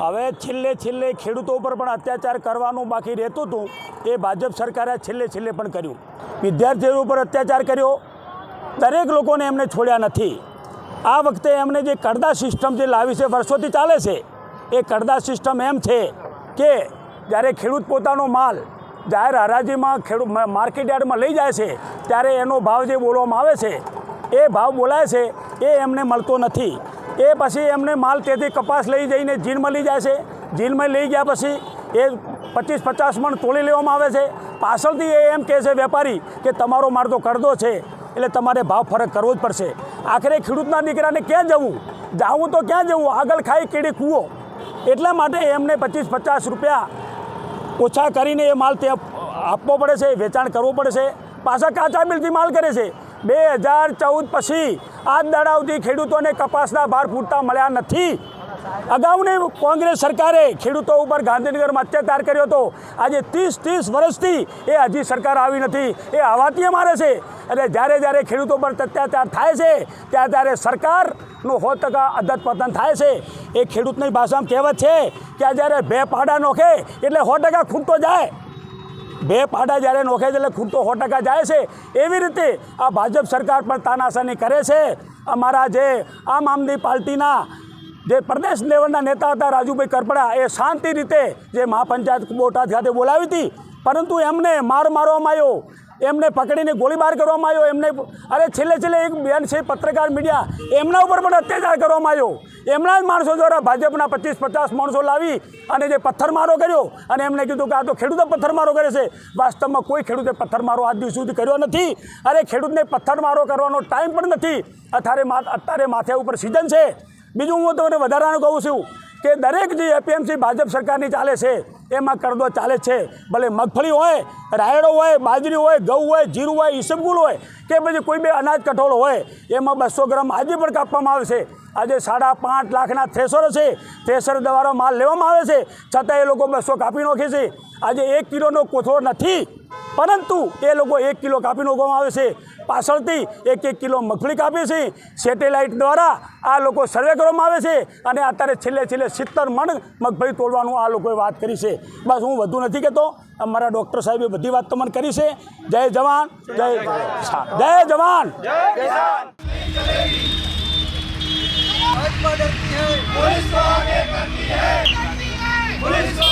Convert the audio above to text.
હવે છેલ્લે ખેડૂતો ઉપર પણ અત્યાચાર કરવાનું બાકી રહેતું હતું એ ભાજપ સરકારે છેલ્લે પણ કર્યું। વિદ્યાર્થીઓ ઉપર અત્યાચાર કર્યો, દરેક લોકોને એમને છોડ્યા નથી। આ વખતે એમને જે કરદા સિસ્ટમ જે લાવી છે, વર્ષોથી ચાલે છે, એ કરદા સિસ્ટમ એમ છે કે જ્યારે ખેડૂત પોતાનો માલ જાહેર હરાજીમાં માર્કેટ યાર્ડમાં લઈ જાય છે ત્યારે એનો ભાવ જે બોલવામાં આવે છે એ ભાવ બોલાય છે એ એમને મળતો નથી। એ પછી એમને માલ તેથી કપાસ લઈ જઈને જીનમાં લઈ જાય છે, જીનમાં લઈ ગયા પછી એ 25-50 મણ તોલી લેવામાં આવે છે। પાછળથી એ એમ કહે છે વેપારી કે તમારો માલ તો કરદો છે એટલે તમારે ભાવ ફરક કરવો જ પડશે। આખરે ખેડૂતના દીકરાને ક્યાં જવું તો ક્યાં જવું, આગળ ખાઈ કેડી કૂવો। એટલા માટે એમને 25-50 રૂપિયા ઓછા કરીને એ માલ ત્યાં આપવો પડે છે, વેચાણ કરવું પડે છે। પાછા કાચા બિલથી માલ કરે છે। 2014 પછી આજ દાડા સુધી ખેડૂતોને કપાસના ભાર પૂરતા મળ્યા નથી। અગાઉની કોંગ્રેસ સરકારે ખેડૂતો ઉપર ગાંધીનગરમાં અત્યાચાર કર્યો હતો। આજે 30 વર્ષથી એ હજી સરકાર આવી નથી, એ હવાતીએ મારે છે। એટલે જ્યારે ખેડૂતો પર અત્યાચાર થાય છે ત્યારે સરકારનું 100% અધપતન થાય છે। એ ખેડૂતની ભાષામાં કહેવત છે કે જ્યારે 2 પાડા નોખે એટલે 100% ખૂટતો જાય। 2 પાડા જ્યારે નોખે છે એટલે ખૂટતો 100% જાય છે। એવી રીતે આ ભાજપ સરકાર પણ તાનાશાની કરે છે। અમારા જે આમ આદમી પાર્ટીના જે પ્રદેશ લેવલના નેતા હતા રાજુભાઈ કરપડા, એ શાંતિ રીતે જે મહાપંચાયત બોટાદ ખાતે બોલાવી હતી, પરંતુ એમને મારવામાં આવ્યો, એમને પકડીને ગોળીબાર કરવામાં આવ્યો। એમને છેલ્લે એક બેન છે પત્રકાર મીડિયા, એમના ઉપર પણ અત્યાચાર કરવામાં આવ્યો। એમના જ માણસો દ્વારા ભાજપના 25-50 માણસો લાવી અને જે પથ્થરમારો કર્યો અને એમને કીધું કે આ તો ખેડૂતો પથ્થરમારો કરે છે। વાસ્તવમાં કોઈ ખેડૂતે પથ્થરમારો આજ દિવસ સુધી કર્યો નથી। ખેડૂતને પથ્થરમારો કરવાનો ટાઈમ પણ નથી। અત્યારે માથે ઉપર સિઝન છે। બીજું હું તમને વધારાનું કહું છું કે દરેક જે એપીએમસી ભાજપ સરકારની ચાલે છે એમાં કરદો ચાલે છે। ભલે મગફળી હોય, રાયડો હોય, બાજરી હોય, ઘઉં હોય, જીરું હોય, ઈસબગુલ હોય કે પછી કોઈ બી અનાજ કઠોળ હોય, એમાં 200 ગ્રામ આજે પણ કાપવામાં આવે છે। આજે 5.5 લાખના થ્રેશરો છે, થ્રેશર દ્વારા માલ લેવામાં આવે છે, છતાં એ લોકો 200 કાપી નાખે છે। આજે 1 કિલોનો કોથળો નથી, પરંતુ એ લોકો 1 કિલો કાપી નાખવામાં આવે છે। પાછળથી 1 કિલો મગફળી કાપી છે। સેટેલાઇટ દ્વારા આ લોકો સર્વે કરવામાં આવે છે અને અત્યારે છેલ્લે 70 મણ મગફળી તોડવાનું આ લોકોએ વાત કરી છે। બસ હું વધુ નથી કહેતો, અમારા ડૉક્ટર સાહેબે બધી વાત તમને કરી છે। જય જવાન, જય જવાન, જય કિસાન। पुलिस को आगे करती है, पुलिस को